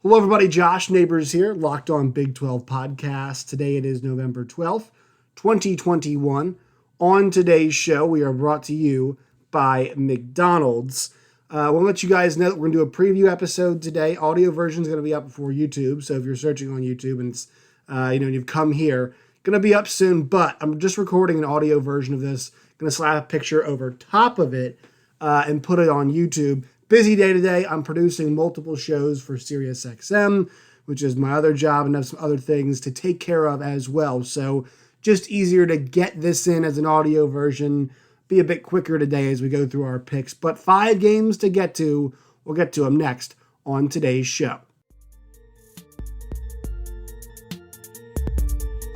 Hello, everybody. Josh Neighbors here, Locked On Big 12 podcast. Today it is November 12th, 2021. On today's show, we are brought to you by McDonald's. I want to let you guys know that we're going to do a preview episode today. Audio version is going to be up before YouTube, so if you're searching on YouTube and it's, you've come here, going to be up soon. But I'm just recording an audio version of this. Going to slap a picture over top of it and put it on YouTube. Busy day today. I'm producing multiple shows for SiriusXM, which is my other job, and have some other things to take care of as well. So just easier to get this in as an audio version. Be a bit quicker today as we go through our picks. But 5 games to get to. We'll get to them next on today's show.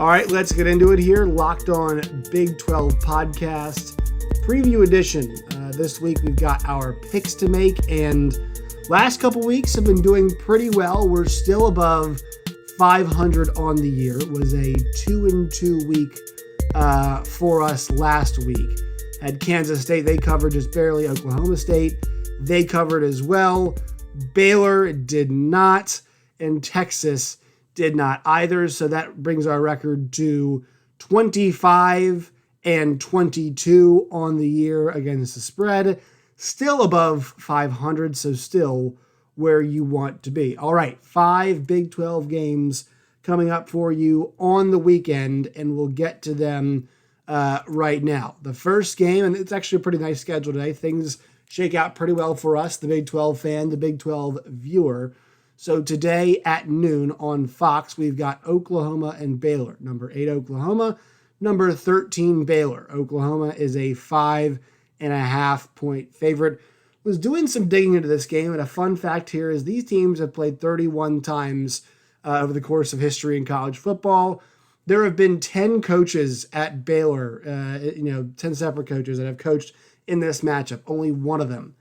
All right, let's get into it here. Locked On Big 12 podcast preview edition. This week we've got our picks to make, and last couple weeks have been doing pretty well. We're still above 500 on the year. It was a 2-2 week for us last week. Had Kansas State, they covered just barely. Oklahoma State, they covered as well. Baylor did not, and Texas did not either. So that brings our record to 25 and 22 on the year against the spread. Still above 500, so still where you want to be. All right, 5 Big 12 games coming up for you on the weekend, and we'll get to them right now. The first game, and it's actually a pretty nice schedule today. Things shake out pretty well for us, the Big 12 fan, the Big 12 viewer. So today at noon on Fox, we've got Oklahoma and Baylor. Number 8 Oklahoma, number 13 Baylor. Oklahoma is a 5.5 point favorite. Was doing some digging into this game, and a fun fact here is these teams have played 31 times over the course of history in college football. There have been 10 coaches at Baylor, 10 separate coaches that have coached in this matchup. Only one of them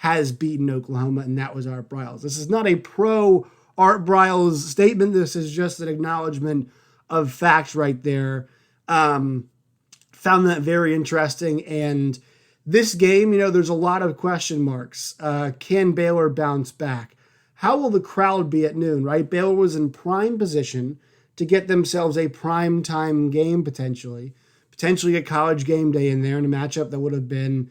has beaten Oklahoma, and that was Art Briles. This is not a pro Art Briles statement. This is just an acknowledgement of facts right there. Found that very interesting. And this game, there's a lot of question marks. Can Baylor bounce back? How will the crowd be at noon, right? Baylor was in prime position to get themselves a prime time game potentially get College Game Day in there in a matchup that would have been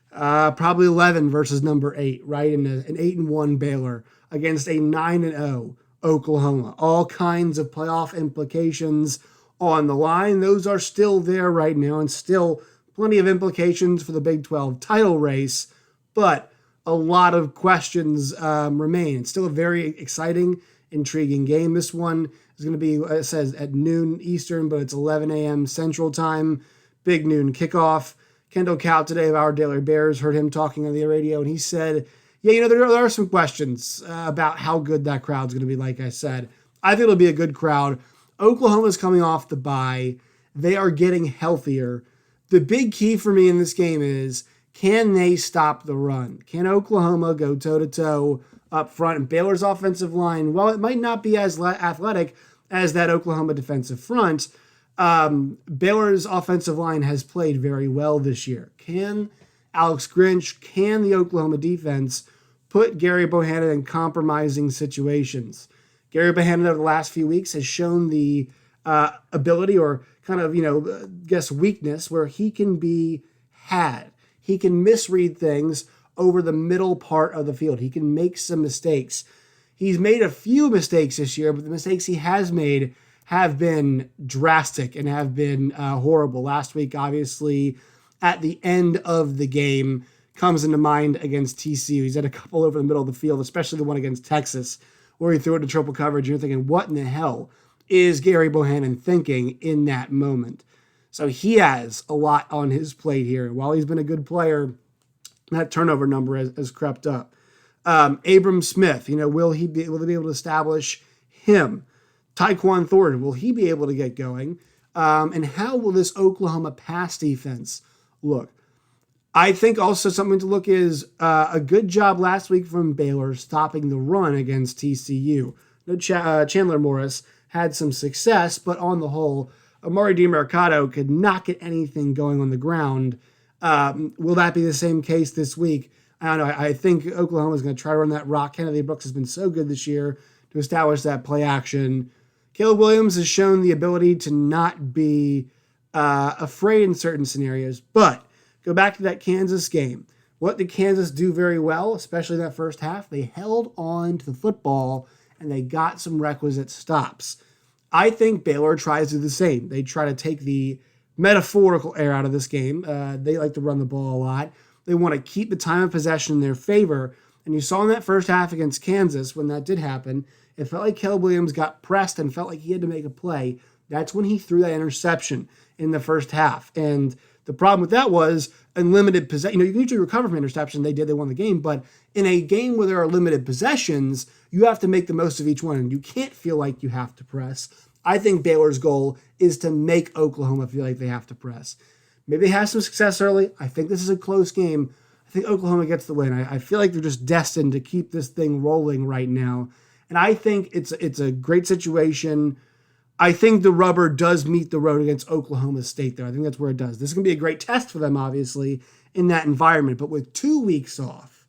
probably 11 versus number 8, right? In an 8-1 Baylor against a 9-0 Oklahoma. All kinds of playoff implications on the line. Those are still there right now, and still plenty of implications for the Big 12 title race, but a lot of questions remain. It's still a very exciting, intriguing game. This one is going to be, it says, at noon Eastern, but it's 11 a.m. Central Time, big noon kickoff. Kendall Cow today of Our Daily Bears, heard him talking on the radio, and he said, there are some questions about how good that crowd's going to be, like I said. I think it'll be a good crowd. Oklahoma's coming off the bye. They are getting healthier. The big key for me in this game is, can they stop the run? Can Oklahoma go toe-to-toe up front? And Baylor's offensive line, well, it might not be as athletic as that Oklahoma defensive front. Baylor's offensive line has played very well this year. Can Alex Grinch, can the Oklahoma defense put Gary Bohannon in compromising situations? Gary Bohannon over the last few weeks has shown the ability, or kind of, weakness, where he can be had. He can misread things over the middle part of the field. He can make some mistakes. He's made a few mistakes this year, but the mistakes he has made have been drastic and have been horrible. Last week, obviously, at the end of the game, comes into mind against TCU. He's had a couple over the middle of the field, especially the one against Texas, where he threw it to triple coverage. You're thinking, what in the hell is Gary Bohannon thinking in that moment? So he has a lot on his plate here. And while he's been a good player, that turnover number has crept up. Abram Smith, will they be able to establish him? Tyquan Thornton, will he be able to get going? And how will this Oklahoma pass defense look? I think also something to look is a good job last week from Baylor stopping the run against TCU. Chandler Morris had some success, but on the whole, Amari DiMercato could not get anything going on the ground. Will that be the same case this week? I don't know. I think Oklahoma is going to try to run that rock. Kennedy Brooks has been so good this year. to establish that play action. Caleb Williams has shown the ability to not be afraid in certain scenarios. But go back to that Kansas game. What did Kansas do very well, especially that first half? They held on to the football and they got some requisite stops. I think Baylor tries to do the same. They try to take the metaphorical air out of this game. They like to run the ball a lot. They want to keep the time of possession in their favor. And you saw in that first half against Kansas, when that did happen, it felt like Caleb Williams got pressed and felt like he had to make a play. That's when he threw that interception in the first half. And the problem with that was unlimited possession. You can usually recover from interception. They did. They won the game. But in a game where there are limited possessions, you have to make the most of each one. And you can't feel like you have to press. I think Baylor's goal is to make Oklahoma feel like they have to press. Maybe they have some success early. I think this is a close game. I think Oklahoma gets the win. I feel like they're just destined to keep this thing rolling right now. And I think it's a great situation. I think the rubber does meet the road against Oklahoma State there. I think that's where it does. This is going to be a great test for them, obviously, in that environment. But with 2 weeks off,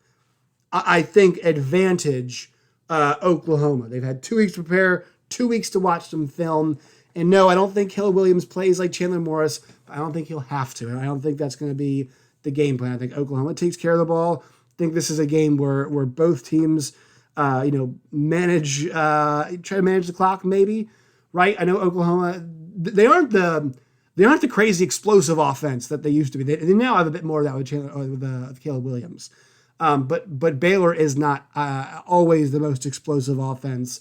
I think advantage Oklahoma. They've had 2 weeks to prepare, 2 weeks to watch some film. And no, I don't think Caleb Williams plays like Chandler Morris. I don't think he'll have to. I don't think that's going to be the game plan. I think Oklahoma takes care of the ball. I think this is a game where both teams, try to manage the clock maybe. Right, I know Oklahoma. They aren't the crazy explosive offense that they used to be. They now have a bit more of that with Caleb Williams. But Baylor is not always the most explosive offense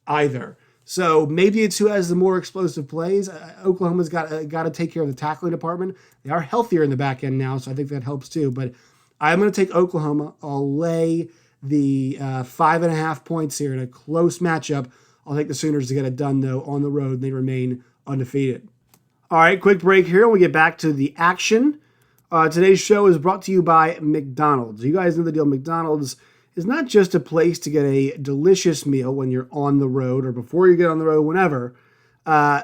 either. So maybe it's who has the more explosive plays. Oklahoma's got to take care of the tackling department. They are healthier in the back end now, so I think that helps too. But I'm going to take Oklahoma. I'll lay the 5.5 points here in a close matchup. I'll take the Sooners to get it done, though, on the road. They remain undefeated. All right, quick break here. We get back to the action. Today's show is brought to you by McDonald's. You guys know the deal. McDonald's is not just a place to get a delicious meal when you're on the road or before you get on the road, whenever.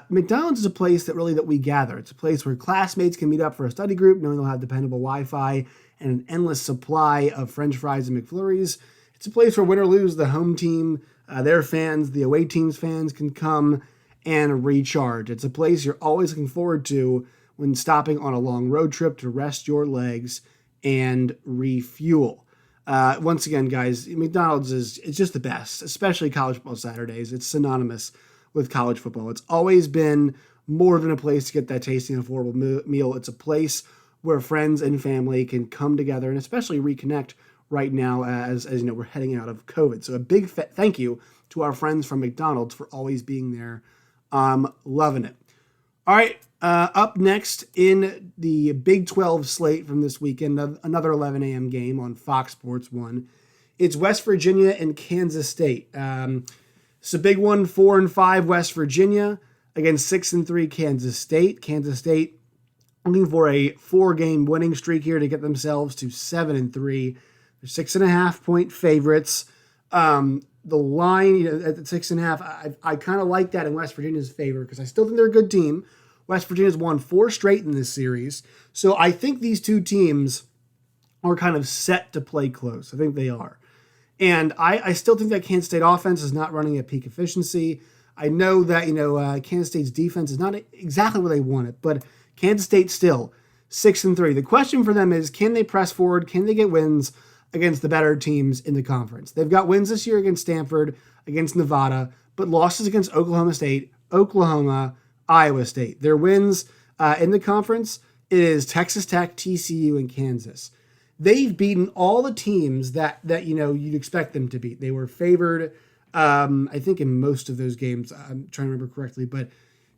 McDonald's is a place that we gather. It's a place where classmates can meet up for a study group, knowing they'll have dependable Wi-Fi and an endless supply of French fries and McFlurries. It's a place where win or lose, the home team, their fans, the away team's fans can come and recharge. It's a place you're always looking forward to when stopping on a long road trip to rest your legs and refuel. Once again, guys, McDonald's it's just the best, especially college football Saturdays. It's synonymous with college football. It's always been more than a place to get that tasty and affordable meal. It's a place where friends and family can come together and especially reconnect right now as you know, we're heading out of COVID. So a big thank you to our friends from McDonald's for always being there. I'm loving it. All right, up next in the Big 12 slate from this weekend, another 11 a.m. game on Fox Sports 1. It's West Virginia and Kansas State. It's a big one, 4-5 West Virginia against 6-3 Kansas State. Kansas State looking for a 4-game winning streak here to get themselves to 7-3. They're 6.5-point favorites. The line at the 6.5, I kind of like that in West Virginia's favor because I still think they're a good team. West Virginia's won 4 straight in this series. So I think these two teams are kind of set to play close. I think they are. And I still think that Kansas State offense is not running at peak efficiency. I know that, Kansas State's defense is not exactly where they want it, but Kansas State still 6-3. The question for them is, can they press forward? Can they get wins against the better teams in the conference? They've got wins this year against Stanford, against Nevada, but losses against Oklahoma State, Oklahoma, Iowa State. Their wins in the conference, it is Texas Tech, TCU, and Kansas. They've beaten all the teams that you'd expect them to beat. They were favored, I think, in most of those games. I'm trying to remember correctly, but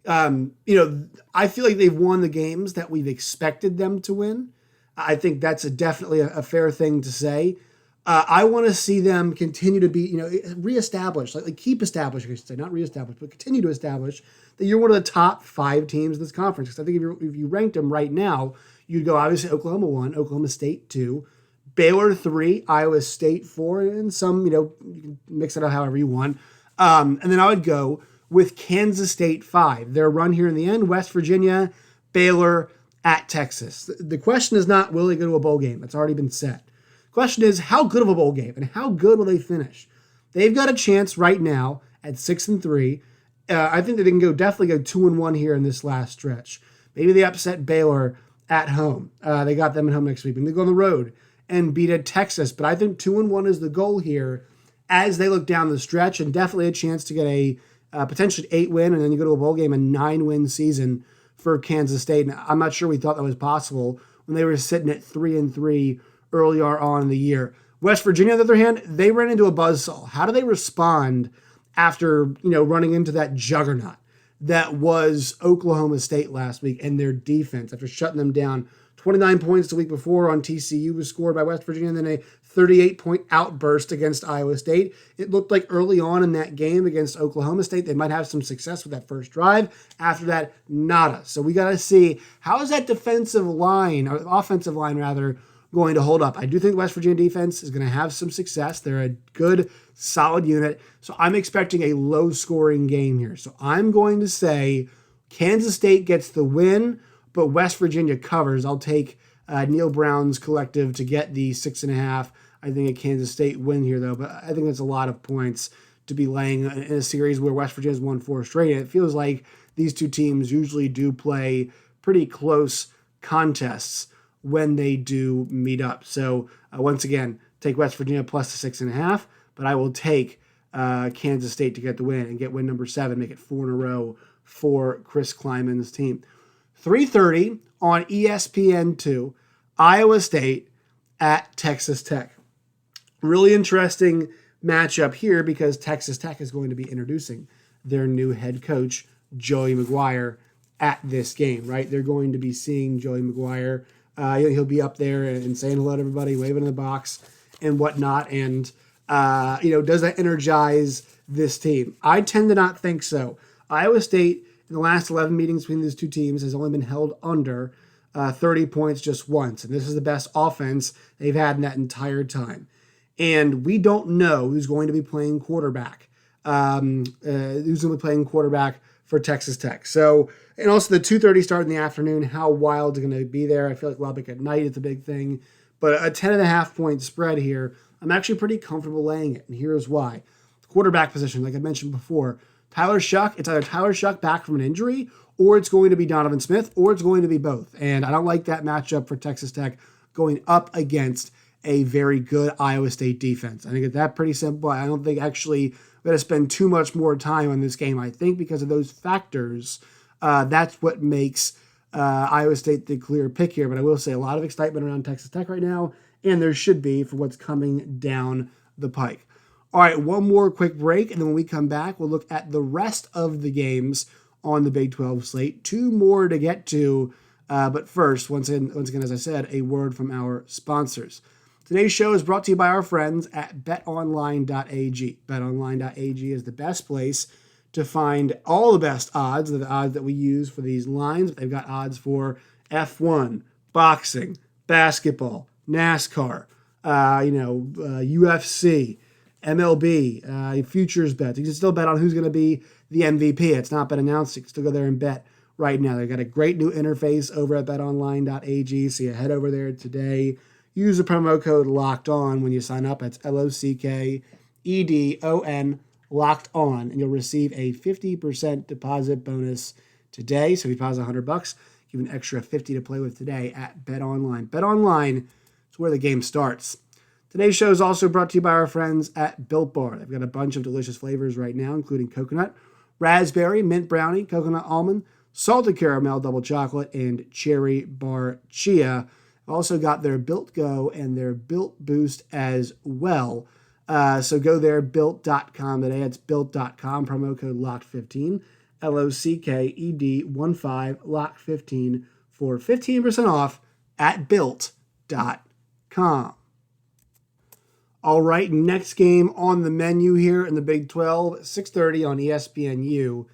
I feel like they've won the games that we've expected them to win. I think that's definitely a fair thing to say. I want to see them continue to be, reestablish, like keep establishing, I should say, not reestablish, but continue to establish that you're one of the top 5 teams in this conference. Because I think if you ranked them right now, you'd go obviously Oklahoma 1, Oklahoma State 2, Baylor 3, Iowa State 4, and some, you can mix it up however you want. And then I would go with Kansas State 5. Their run here in the end, West Virginia, Baylor, at Texas. The question is not, will they go to a bowl game? That's already been set. The question is, how good of a bowl game and how good will they finish? they've got a chance right now at 6-3. I think that they can definitely go 2-1 here in this last stretch. Maybe they upset Baylor at home. They got them at home next week. Maybe they go on the road and beat at Texas. But I think 2-1 is the goal here as they look down the stretch, and definitely a chance to get a potentially 8-win, and then you go to a bowl game, a 9-win season for Kansas State. And I'm not sure we thought that was possible when they were sitting at 3-3 earlier on in the year. West Virginia, on the other hand, they ran into a buzzsaw. How do they respond after running into that juggernaut that was Oklahoma State last week and their defense after shutting them down? 29 points the week before on TCU was scored by West Virginia, and then a 38-point outburst against Iowa State. It looked like early on in that game against Oklahoma State, they might have some success with that first drive. After that, nada. So we got to see, how is that defensive line, or offensive line rather, going to hold up? I do think West Virginia defense is going to have some success. They're a good, solid unit. So I'm expecting a low-scoring game here. So I'm going to say Kansas State gets the win, but West Virginia covers. I'll take Neil Brown's collective to get the 6.5. I think a Kansas State win here, though, but I think that's a lot of points to be laying in a series where West Virginia's won 4 straight. And it feels like these two teams usually do play pretty close contests when they do meet up. So once again, take West Virginia plus the 6.5, but I will take Kansas State to get the win and get win number 7, make it 4 in a row for Chris Kleiman's team. 3:30 on ESPN2, Iowa State at Texas Tech. Really interesting matchup here because Texas Tech is going to be introducing their new head coach, Joey McGuire, at this game, right? They're going to be seeing Joey McGuire. He'll be up there and saying hello to everybody, waving in the box and whatnot. And, does that energize this team? I tend to not think so. Iowa State, in the last 11 meetings between these two teams, has only been held under 30 points just once. And this is the best offense they've had in that entire time. And we don't know who's going to be playing quarterback. Who's going to be playing quarterback for Texas Tech. So, and also the 2:30 start in the afternoon, how wild is going to be there? I feel like Lubbock at night is a big thing. But a 10.5-point spread here, I'm actually pretty comfortable laying it. And here's why. Quarterback position, like I mentioned before, Tyler Shuck, it's either Tyler Shuck back from an injury, or it's going to be Donovan Smith, or it's going to be both. And I don't like that matchup for Texas Tech going up against a very good Iowa State defense. I think it's that pretty simple. I don't think actually we're going to spend too much more time on this game. I think because of those factors, that's what makes Iowa State the clear pick here. But I will say a lot of excitement around Texas Tech right now, and there should be for what's coming down the pike. All right, one more quick break, and then when we come back, we'll look at the rest of the games on the Big 12 slate. 2 more to get to, but first, once again, as I said, a word from our sponsors. Today's show is brought to you by our friends at betonline.ag. Betonline.ag is the best place to find all the best odds. They're the odds that we use for these lines. They've got odds for F1, boxing, basketball, NASCAR, UFC, MLB, futures bets. You can still bet on who's going to be the MVP. It's not been announced. You can still go there and bet right now. They've got a great new interface over at betonline.ag, so you head over there today. Use the promo code Locked On when you sign up. That's LOCKEDON, Locked On, and you'll receive a 50% deposit bonus today. So if you deposit $100, give an extra $50 to play with today at BetOnline. BetOnline is where the game starts. Today's show is also brought to you by our friends at Built Bar. They've got a bunch of delicious flavors right now, including coconut, raspberry, mint brownie, coconut almond, salted caramel, double chocolate, and cherry bar chia. Also got their Built Go and their Built Boost as well. So go there, built.com today. It's built.com, promo code LOCKED15, LOCKED15, LOCKED15 for 15% off at built.com. All right, next game on the menu here in the Big 12, 6:30 on ESPNU.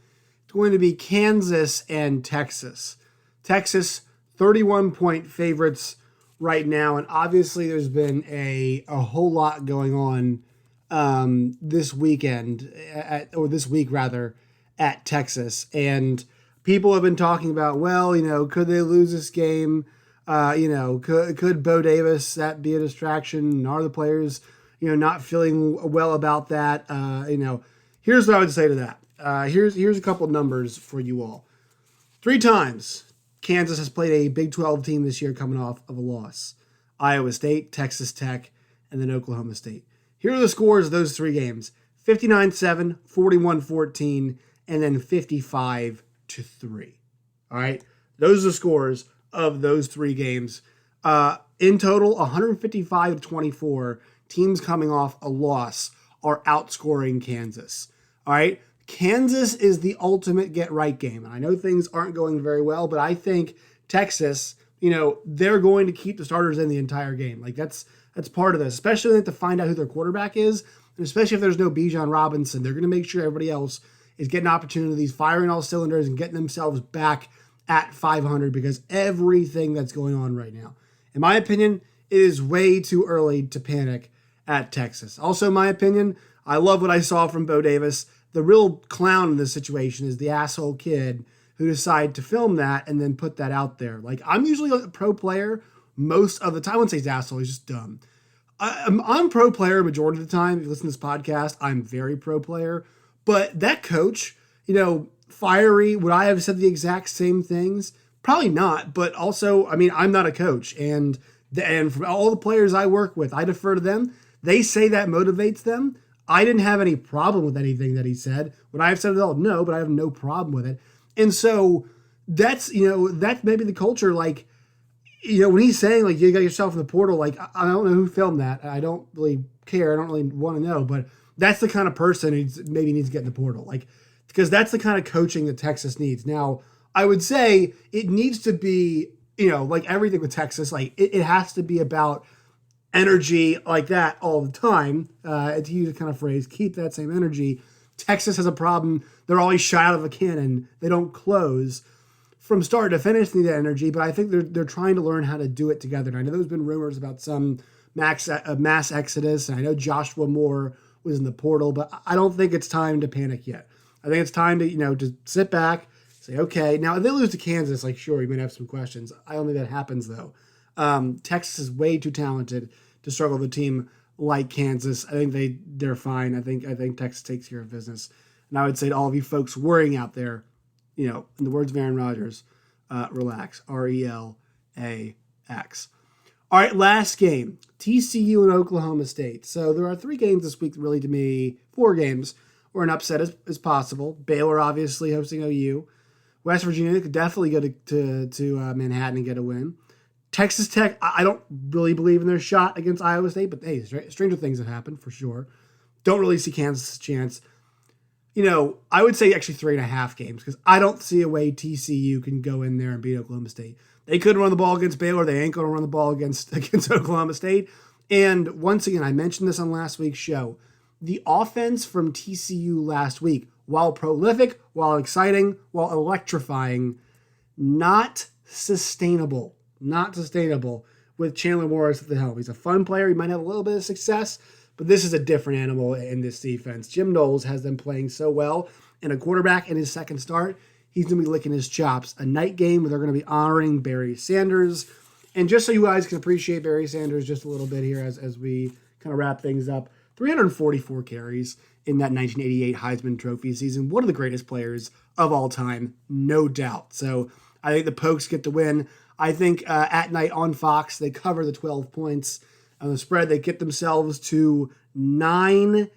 It's going to be Kansas and Texas. Texas, 31-point favorites right now, and obviously there's been a whole lot going on this weekend, this week rather, at Texas. And people have been talking about, well, could they lose this game? Could Bo Davis, that be a distraction? And are the players, not feeling well about that. Here's what I would say to that. Here's a couple numbers for you all. 3 times Kansas has played a Big 12 team this year coming off of a loss. Iowa State, Texas Tech, and then Oklahoma State. Here are the scores of those 3 games. 59-7, 41-14, and then 55-3. All right? Those are the scores of those 3 games. In total, 155-24, teams coming off a loss are outscoring Kansas. All right? Kansas is the ultimate get-right game. And I know things aren't going very well, but I think Texas, they're going to keep the starters in the entire game. Like, that's part of this, especially when they have to find out who their quarterback is, and especially if there's no Bijan Robinson. They're going to make sure everybody else is getting opportunities, firing all cylinders, and getting themselves back at 500 because everything that's going on right now. In my opinion, it is way too early to panic at Texas. Also, in my opinion, I love what I saw from Bo Davis. The real clown in this situation is the asshole kid who decided to film that and then put that out there. Like, I'm usually a pro player most of the time. I wouldn't say he's asshole, he's just dumb. I'm pro player majority of the time. If you listen to this podcast, I'm very pro player. But that coach, fiery, would I have said the exact same things? Probably not. But also, I'm not a coach. And from all the players I work with, I defer to them. They say that motivates them. I didn't have any problem with anything that he said. Would I have said it all? No, but I have no problem with it. And so that's maybe the culture. Like, when he's saying, like, you got yourself in the portal, like, I don't know who filmed that. I don't really care. I don't really want to know. But that's the kind of person who maybe needs to get in the portal. Like, because that's the kind of coaching that Texas needs. Now, I would say it needs to be, like everything with Texas, like, it has to be about energy like that all the time. To use a kind of phrase, keep that same energy. Texas has a problem. They're always shot out of a cannon. They don't close from start to finish, need that energy, but I think they're trying to learn how to do it together. And I know there's been rumors about some mass exodus, and I know Joshua Moore was in the portal, but I don't think it's time to panic yet. I think it's time to, to sit back, say, okay. Now, if they lose to Kansas, like, sure, you might have some questions. I don't think that happens, though. Texas is way too talented to struggle with a team like Kansas. I think they're fine. I think Texas takes care of business. And I would say to all of you folks worrying out there, in the words of Aaron Rodgers, relax. RELAX. All right, last game. TCU and Oklahoma State. So there are 3 games this week, really, to me, 4 games where an upset is possible. Baylor, obviously, hosting OU. West Virginia could definitely go to Manhattan and get a win. Texas Tech, I don't really believe in their shot against Iowa State, but hey, stranger things have happened for sure. Don't really see Kansas' chance. I would say actually 3.5 games because I don't see a way TCU can go in there and beat Oklahoma State. They couldn't run the ball against Baylor. They ain't going to run the ball against Oklahoma State. And once again, I mentioned this on last week's show. The offense from TCU last week, while prolific, while exciting, while electrifying, not sustainable. Not sustainable with Chandler Morris at the helm. He's a fun player. He might have a little bit of success, but this is a different animal in this defense. Jim Knowles has them playing so well, and a quarterback in his second start, he's going to be licking his chops. A night game where they're going to be honoring Barry Sanders. And just so you guys can appreciate Barry Sanders just a little bit here as we kind of wrap things up, 344 carries in that 1988 Heisman Trophy season. One of the greatest players of all time, no doubt. So I think the Pokes get the win. I think at night on Fox, they cover the 12 points on the spread. They get themselves to 9-1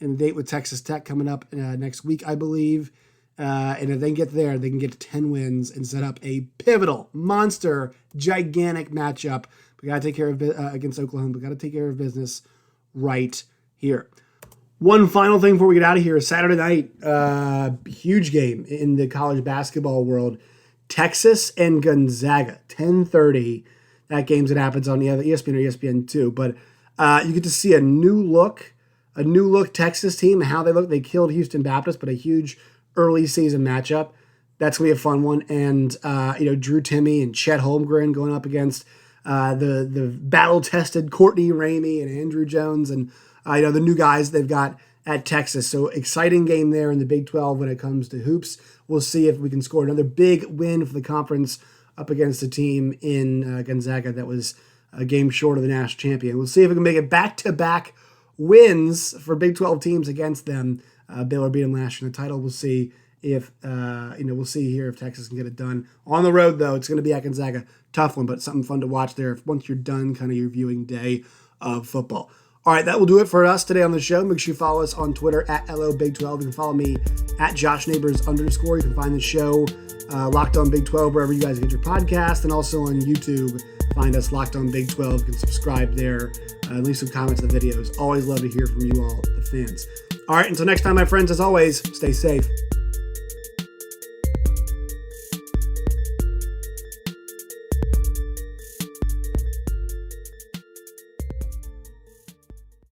in a date with Texas Tech coming up next week, I believe. And if they get there, they can get to 10 wins and set up a pivotal, monster, gigantic matchup. We got to take care of against Oklahoma. We got to take care of business right here. One final thing before we get out of here is Saturday night, huge game in the college basketball world. Texas and Gonzaga, 10:30. That game's that happens on either ESPN or ESPN2. But you get to see a new look Texas team, how they look. They killed Houston Baptist, but a huge early season matchup. That's going to be a fun one. And, Drew Timme and Chet Holmgren going up against the battle-tested Courtney Ramey and Andrew Jones and the new guys they've got at Texas. So exciting game there in the Big 12 when it comes to hoops. We'll see if we can score another big win for the conference up against a team in Gonzaga that was a game short of the national champion. We'll see if we can make it back-to-back wins for Big 12 teams against them. Baylor beat them last year in the title. We'll see if we'll see here if Texas can get it done. On the road, though, it's going to be at Gonzaga. Tough one, but something fun to watch there once you're done kind of your viewing day of football. All right, that will do it for us today on the show. Make sure you follow us on Twitter at LOBig12. You can follow me at JoshNeighbors_. You can find the show Locked On Big 12 wherever you guys get your podcast, and also on YouTube. Find us Locked On Big 12. You can subscribe there, leave some comments in the videos. Always love to hear from you all, the fans. All right, until next time, my friends, as always, stay safe.